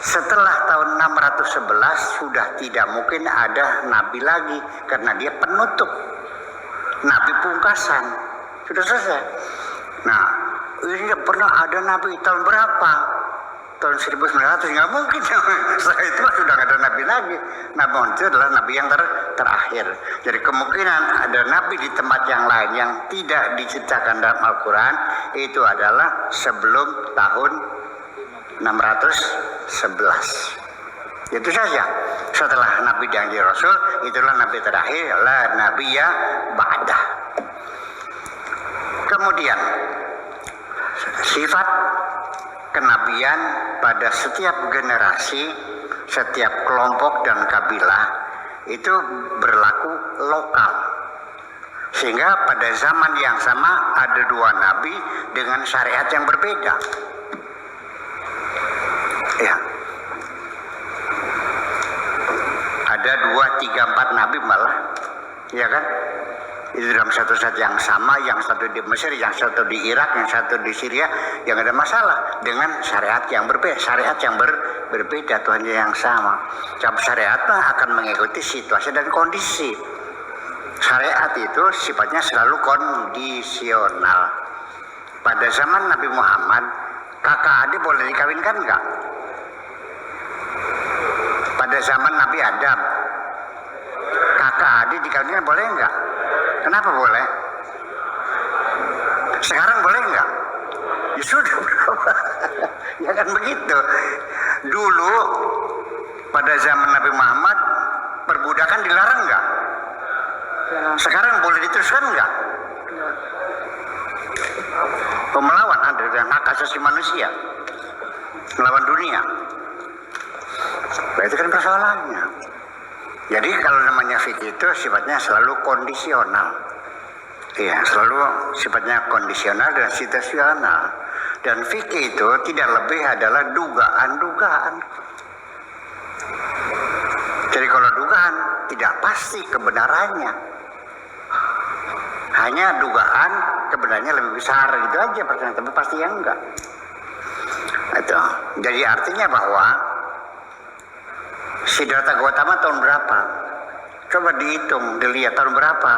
Setelah tahun 611 sudah tidak mungkin ada nabi lagi karena dia penutup, nabi pungkasan, sudah selesai. Nah, ini pernah ada nabi tahun berapa? Tahun 1900, nggak mungkin. Setelah itu sudah nggak ada nabi lagi. Nabi Muhammad itu adalah nabi yang terakhir. Jadi kemungkinan ada nabi di tempat yang lain yang tidak diceritakan dalam Al-Quran itu adalah sebelum tahun 611. Itu saja. Setelah nabi dan rasul, itulah nabi terakhir, la nabiyya ba'dah. Kemudian sifat kenabian pada setiap generasi, setiap kelompok dan kabilah itu berlaku lokal. Sehingga pada zaman yang sama ada dua nabi dengan syariat yang berbeda. Ya. Ada 2, 3, 4 nabi malah. Ya kan? Itu dalam satu saat yang sama, yang satu di Mesir, yang satu di Irak, yang satu di Syria, yang ada masalah dengan syariat yang berbeda, berbeda, Tuhan yang sama. Sebab syariat akan mengikuti situasi dan kondisi. Syariat itu sifatnya selalu kondisional. Pada zaman Nabi Muhammad, kakak adik boleh dikawinkan enggak? Pada zaman Nabi Adam, kakak adik dikawinkan boleh enggak? Kenapa boleh? Sekarang boleh enggak? Ya sudah, ya kan begitu. Dulu pada zaman Nabi Muhammad perbudakan dilarang enggak? Sekarang boleh diteruskan enggak? Pemelawan ada dengan hak asasi manusia, melawan dunia. Itu kan persoalannya. Jadi kalau namanya fikih itu sifatnya selalu kondisional. Iya, selalu sifatnya kondisional dan situasional. Dan fikih itu tidak lebih adalah dugaan-dugaan. Jadi kalau dugaan tidak pasti kebenarannya. Hanya dugaan kebenarannya lebih besar gitu aja pertanyaan, tapi pasti yang enggak. Itu. Jadi artinya bahwa Siddhartha Gautama tahun berapa? Coba dihitung, dilihat tahun berapa.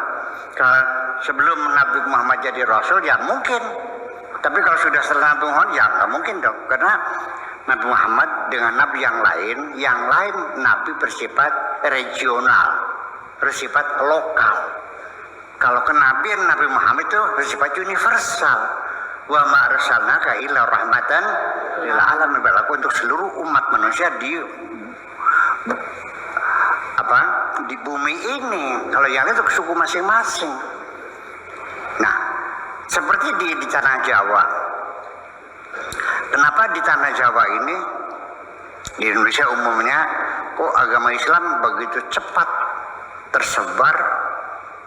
Kalau sebelum Nabi Muhammad jadi Rasul, ya mungkin. Tapi kalau sudah setelah Nabi Muhammad, ya nggak mungkin dong. Karena Nabi Muhammad dengan Nabi yang lain Nabi bersifat regional, bersifat lokal. Kalau kenabian Nabi Muhammad itu bersifat universal. Wa ma arsalnaka illa rahmatan lil alamin, berlaku untuk seluruh umat manusia di bumi ini. Kalau yang itu suku masing-masing. Nah, seperti di tanah Jawa. Kenapa di tanah Jawa ini, di Indonesia umumnya, kok agama Islam begitu cepat tersebar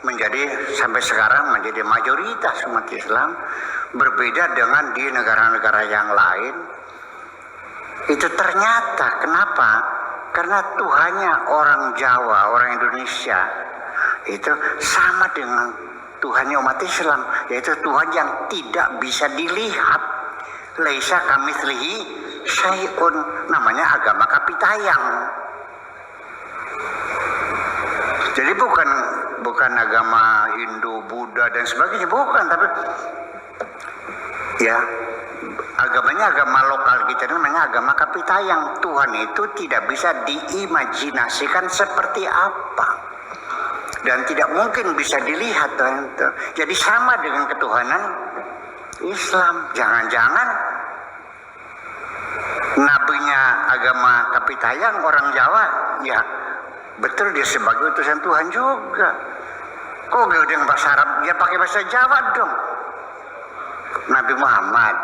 menjadi sampai sekarang menjadi mayoritas umat Islam, berbeda dengan di negara-negara yang lain. Itu ternyata kenapa? Karena Tuhannya orang Jawa, orang Indonesia itu sama dengan Tuhannya umat Islam, yaitu Tuhan yang tidak bisa dilihat. Laisa kamitslihi syai'un, namanya agama kapitayang. Jadi bukan agama Hindu, Buddha dan sebagainya, bukan, tapi ya agamanya agama lokal kita, namanya agama kapitayang. Tuhan itu tidak bisa diimajinasikan seperti apa dan tidak mungkin bisa dilihat Tuhan itu. Jadi sama dengan ketuhanan Islam. Jangan-jangan nabinya agama kapitayang orang Jawa, ya betul dia sebagai utusan Tuhan juga. Kok gak dengan bahasa Arab, dia pakai bahasa Jawa dong. Nabi Muhammad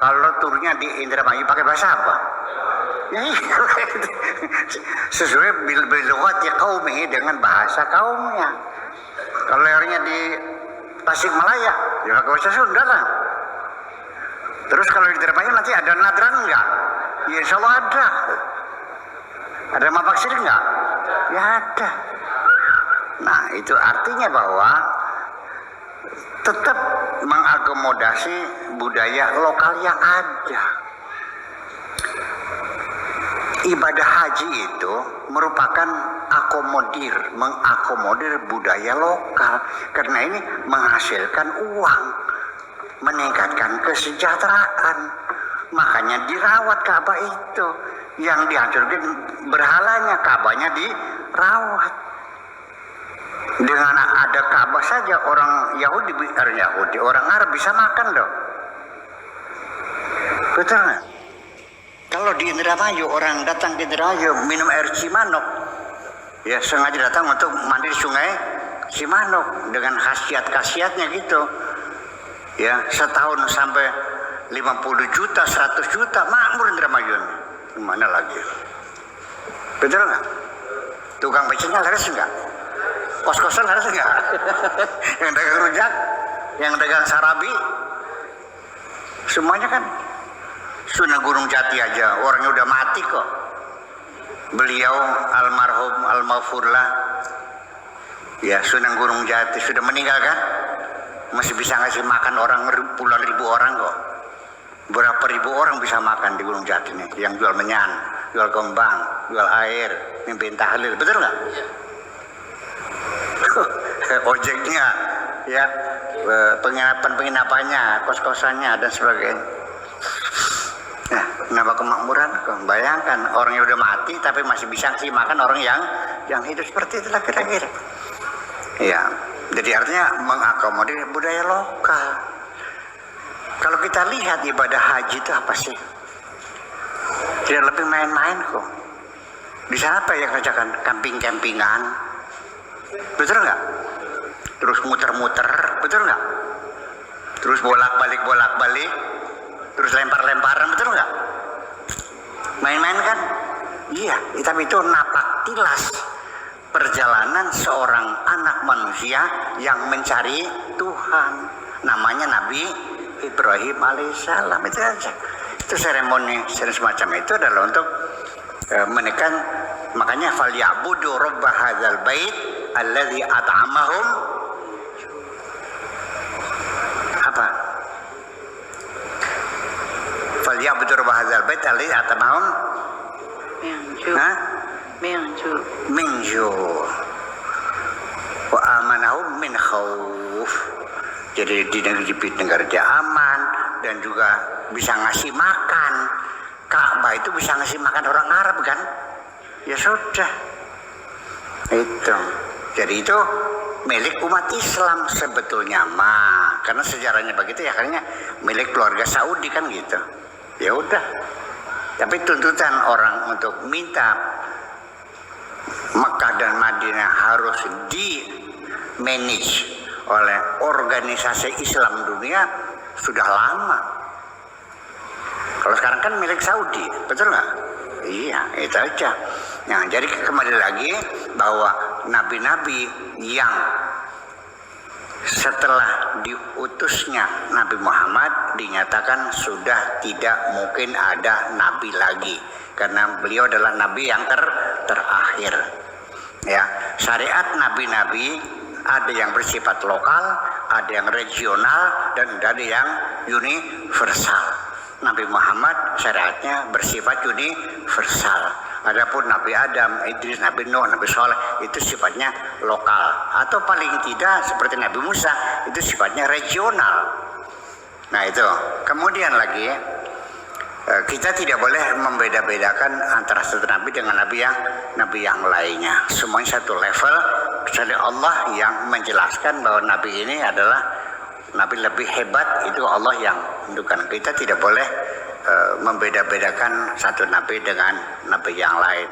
kalau turunnya di Indramayu pakai bahasa apa? Ya, sesuai bilughat qaumih, dengan bahasa kaumnya. Kalau lehernya di Tasikmalaya, ya pakai bahasa Sunda lah. Terus kalau di Indramayu nanti ada nadran enggak? Ya insya Allah ada. Ada mapak siri enggak? Ya ada. Nah itu artinya bahwa tetap mengakomodasi budaya lokal yang ada. ibadah haji itu merupakan mengakomodir budaya lokal, karena ini menghasilkan uang, meningkatkan kesejahteraan. Makanya dirawat Ka'bah itu. Yang dihancurkan berhalanya, Ka'bahnya dirawat. Dengan ada Ka'bah saja orang orang Arab bisa makan dong. Betul nggak? Kalau di Indramayu, orang datang ke Indramayu minum air Cimanuk, ya sengaja datang untuk mandi di sungai Cimanuk dengan khasiat-khasiatnya gitu. Ya, setahun sampai 50 juta, 100 juta, makmur Indramayu. Gimana lagi? Betul nggak? Tukang becaknya laris nggak? Kos-kosan laris nggak? Yang dagang rujak, yang dagang sarabi, semuanya kan. Sunan Gunung Jati aja orangnya udah mati kok. Beliau almarhum almaghfurlah, ya Sunan Gunung Jati sudah meninggal kan, masih bisa ngasih makan orang puluhan ribu orang kok. Berapa ribu orang bisa makan di Gunung Jati nih, yang jual menyan, jual kembang, jual air, mimpin tahlil, betul nggak? Ojeknya, ya penginapannya, kos-kosannya dan sebagainya. Nah, kenapa kemakmuran? Bayangkan orangnya udah mati tapi masih bisa sih makan orang yang hidup seperti itulah kira-kira. Ya, jadi artinya mengakomodir budaya lokal. Kalau kita lihat ibadah haji itu apa sih? Tidak lebih main-main kok. Di sana apa yang kerjakan? Camping-campingan, betul nggak? Terus muter-muter, betul nggak? Terus bolak-balik, terus lempar-lemparan, betul nggak? Main-main kan? Iya, tapi itu napak tilas perjalanan seorang anak manusia yang mencari Tuhan. Namanya Nabi Ibrahim alaihissalam. Itu aja. Itu seremoni semacam itu adalah untuk menekan. Makanya falyabudu rabb hadzal bait alladzi at'amahum apa? Falyabudu rabb hadzal bait alladzi at'amahum min ju' wa amanahum min khauf. Jadi di negara dia aman dan juga bisa ngasih makan. Ka'bah itu bisa ngasih makan orang Arab kan? Ya sudah. Itu. Jadi itu milik umat Islam sebetulnya mah. Karena sejarahnya begitu ya, karena milik keluarga Saudi kan gitu. Ya udah. Tapi tuntutan orang untuk minta Mekah dan Madinah harus di-manage oleh organisasi Islam dunia sudah lama. Kalau sekarang kan milik Saudi, betul nggak? Iya, itu aja. Nah, jadi kembali lagi bahwa nabi-nabi yang setelah diutusnya Nabi Muhammad dinyatakan sudah tidak mungkin ada nabi lagi, karena beliau adalah nabi yang terakhir. Ya, syariat nabi-nabi ada yang bersifat lokal, ada yang regional, dan ada yang universal. Nabi Muhammad syariatnya bersifat universal. Adapun Nabi Adam, Idris, Nabi Nuh, Nabi Saleh itu sifatnya lokal, atau paling tidak seperti Nabi Musa itu sifatnya regional. Nah itu. Kemudian lagi kita tidak boleh membeda-bedakan antara satu nabi dengan nabi yang lainnya. Semuanya satu level, kecuali Allah yang menjelaskan bahwa nabi ini adalah nabi lebih hebat, itu Allah yang menentukan. Kita tidak boleh membeda-bedakan satu nabi dengan nabi yang lain.